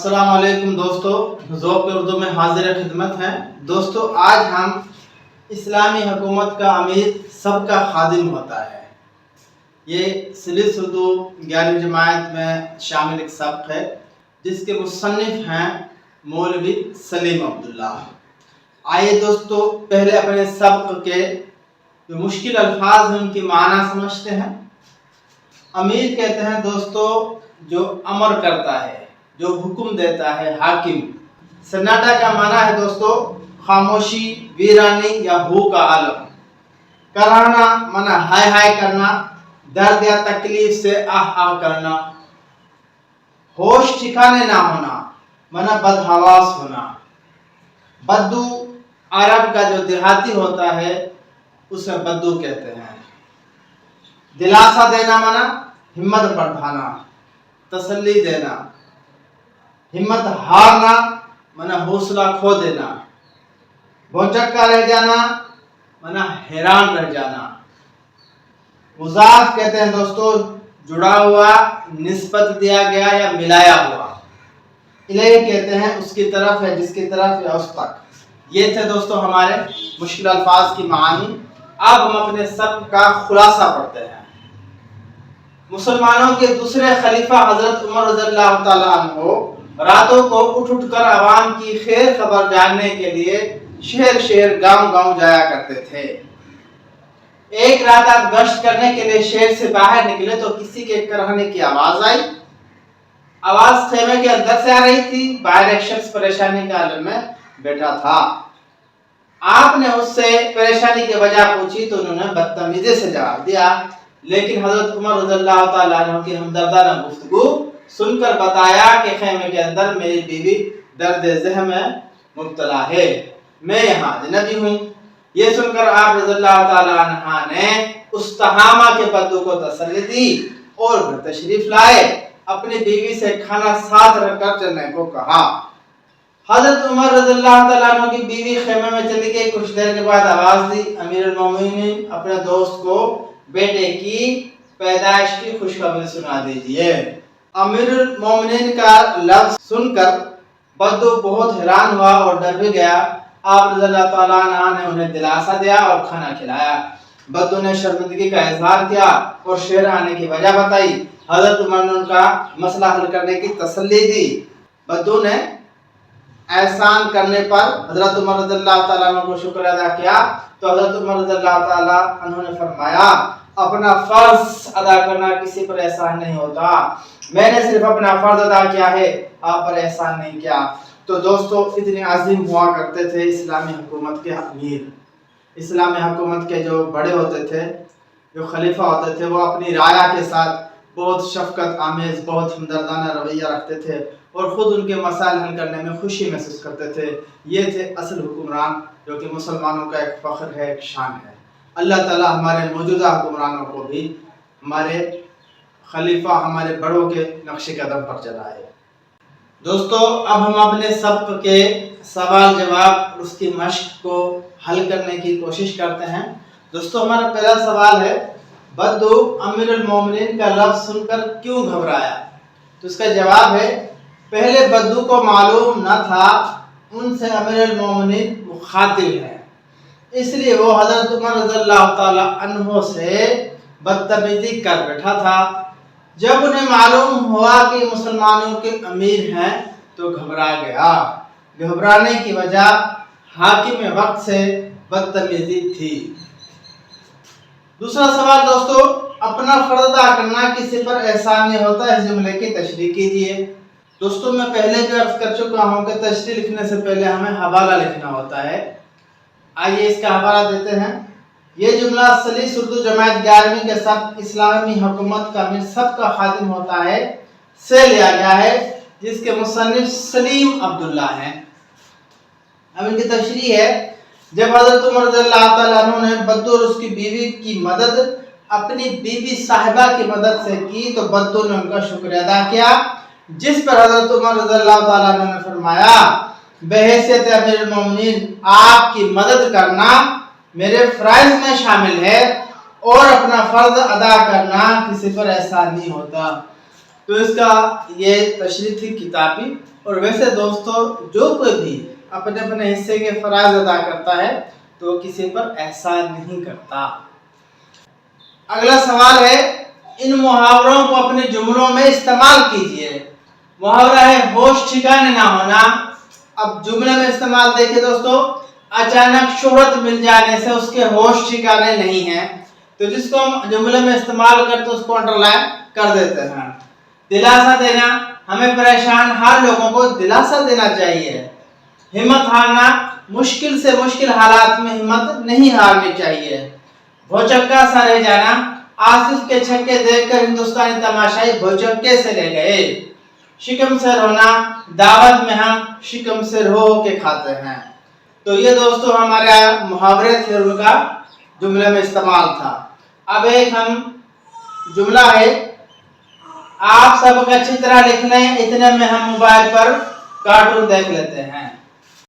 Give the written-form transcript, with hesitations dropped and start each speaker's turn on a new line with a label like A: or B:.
A: अस्सलाम वालेकुम दोस्तों, ज़ौक़ उर्दू में हाजिर खिदमत हैं। दोस्तों, आज हम इस्लामी हुकूमत का अमीर सबका खादिम होता है, ये सलीस उर्दू 11वीं जमात में शामिल एक सबक है जिसके मुसन्निफ हैं मौलवी सलीम अब्दुल्ला। आइए दोस्तों, पहले अपने सबक के जो मुश्किल अल्फाज हैं उनकी माना समझते हैं। अमीर कहते हैं दोस्तों जो अमर करता है, जो हुक्म देता है, हाकिम। सन्नाटा का माना है दोस्तों खामोशी, वीरानी या हू का आलम। कराहना माना हाय हाय करना, दर्द या तकलीफ से आह आह करना। होश ठिकाने ना होना माना बदहवास होना। बद्दू अरब का जो देहाती होता है उसे बद्दू कहते हैं। दिलासा देना माना हिम्मत बढ़ाना, तसल्ली देना। हिम्मत हारना माना हौसला खो देना। भौचक्का रह जाना माना हैरान रह जाना। मुजाफ कहते हैं दोस्तों जुड़ा हुआ, निस्बत दिया गया या मिलाया हुआ। इलैहि कहते हैं उसकी तरफ है, जिसकी तरफ या उस तक। ये थे दोस्तों हमारे मुश्किल अल्फाज की मानी। अब हम अपने सब का खुलासा पढ़ते हैं। मुसलमानों के दूसरे खलीफा हजरत उमर रज़ियल्लाहु ताला अन्हु रातों को उठ उठकर आवाम की खैर खबर जानने के लिए शहर शहर गांव गांव जाया करते थे। एक रात आप गश्त करने के लिए शहर से बाहर निकले तो किसी के करहने की आवाज आई। आवाज खेमे के अंदर से आ रही थी। बाहर एक शख्स परेशानी के आलम में बैठा था। आपने उससे परेशानी की वजह पूछी तो उन्होंने बदतमीजी से जवाब दिया, लेकिन हजरत उमर रज़ियल्लाहु ताला अन्हु की हमदर्दाना गुफ्तगू सुनकर बताया कि खेमे के अंदर मेरी बीवी दर्द ज़हम में मुब्तला है, मैं यहाँ अजनबी हूँ। ये सुनकर आप रज़ियल्लाहु ताला अन्हा ने उस तहामा के बद्दू को तसल्ली दी और घर तशरीफ लाए। अपनी बीवी से खाना साथ रखकर चलने को कहा। हजरत उमर रज़ियल्लाहु ताला अन्हु की बीवी खेमे में चली गई। कुछ देर के बाद आवाज दी, अमीरुल मोमिनीन अपने दोस्त को बेटे की पैदाइश की खुशखबरी सुना दीजिए। अमीरुल मोमिनीन का लफ्ज सुनकर बद्दू बहुत हैरान हुआ और डर भी गया। आप रज़ियल्लाहु ताला अन्हा ने उन्हें दिलासा दिया और खाना खिलाया। बद्दू ने शर्मिंदगी का इजहार किया और शहर आने की वजह बताई। हजरत उमर ने उनका मसला हल करने की तसल्ली दी। बद्दू ने एहसान करने पर हजरत उमर रज़ियल्लाहु ताला अन्हु को शुक्र अदा किया तो हजरत उमर रज़ियल्लाहु ताला अन्हु ने फरमाया, अपना फर्ज अदा करना किसी पर एहसान नहीं होता, मैंने सिर्फ अपना फर्ज अदा किया है, आप पर एहसान नहीं किया। तो दोस्तों, इतने अजीम हुआ करते थे इस्लामी हुकूमत के अमीर। इस्लामी हुकूमत के जो बड़े होते थे, जो खलीफा होते थे, वो अपनी राया के साथ बहुत शफकत आमेज, बहुत हमदर्दाना रवैया रखते थे और ख़ुद उनके मसाइल हल करने में खुशी महसूस करते थे। ये थे असल हुक्मरान, जो कि मुसलमानों का एक फ़ख्र है, एक शान है। अल्लाह ताला हमारे मौजूदा हुक्मरानों को भी हमारे खलीफा, हमारे बड़ों के नक्शे कदम पर चलाए। दोस्तों, अब हम अपने सबक के सवाल जवाब उसकी मश्क को हल करने की कोशिश करते हैं। दोस्तों, हमारा पहला सवाल है, बद्दू अमीरुल मोमिनीन का लफ्ज सुनकर क्यों घबराया? तो इसका जवाब है, पहले बद्दू को मालूम न था उनसे अमीरुल मोमिनीन मुखातिब है, इसलिए वो हजरत उमर रज़ियल्लाहु ताला अन्हु से बदतमीजी कर बैठा था। जब उन्हें मालूम हुआ कि मुसलमानों के अमीर हैं तो घबरा गया। घबराने की वजह हाकिम वक्त से बदतमीजी थी। दूसरा सवाल दोस्तों, अपना फर्ज अदा करना किसी पर एहसान नहीं होता, इस जुमले की तशरीह कीजिए। दोस्तों, मैं पहले भी अर्ज कर चुका हूँ कि तशरीह लिखने से पहले हमें हवाला लिखना होता है। आइए इसका हवाला देते हैं। ये जुमला सलीस उर्दू जमात 11वीं के सब इस्लामी हुकूमत का अमीर सबका खादिम होता है से लिया गया है, जिसके मुसन्निफ सलीम अब्दुल्ला हैं। अब इनकी तशरीह है, जब हजरत उमर रज़ियल्लाहु ताला अन्हु ने बद्दू और उसकी बीवी की मदद अपनी बीवी साहिबा की मदद से की तो बद्दू ने उनका शुक्र अदा किया, जिस पर हजरत उमर रज़ियल्लाहु ताला अन्हु ने फरमाया, बहैसियत अमीरुल मोमिनीन आपकी मदद करना मेरे फराइज में शामिल है और अपना फर्ज अदा करना किसी पर एहसान नहीं होता। तो इसका ये तशरीह थी किताबी। اور ویسے دوستو جو کوئی بھی اپنے اپنے حصے کے فرائض ادا کرتا ہے تو کسی پر احسان نہیں کرتا۔ اگلا سوال ہے، ان محاوروں کو اپنے جملوں میں استعمال کیجئے۔ محاورہ ہے ہوش ٹھکانے نہ ہونا۔ اب جملے میں استعمال دیکھیں دوستو، اچانک شہرت مل جانے سے اس کے ہوش ٹھکانے نہیں ہیں، تو جس کو ہم جملے میں استعمال کرتے اس کو انڈر لائن کر دیتے ہیں۔ دلاسا دینا، ہمیں پریشان حال لوگوں کو دلاسا دینا چاہیے۔ ہمت ہارنا، مشکل سے مشکل حالات میں ہمت نہیں ہارنی چاہیے۔ بھوچکا سا رہ جانا، آصف کے چھکے دیکھ کر ہندوستانی تماشائی بھوچکے سے رہ گئے۔ شکم سے رونا، دعوت میں ہم شکم سے رو کے کھاتے ہیں۔ تو یہ دوستو ہمارا محاورے تھے، ان کا جملے میں استعمال تھا۔ اب ایک ہم جملہ ہے، آپ سب اچھی طرح لکھ لیں، اتنے میں ہم موبائل پر کارٹون دیکھ لیتے ہیں۔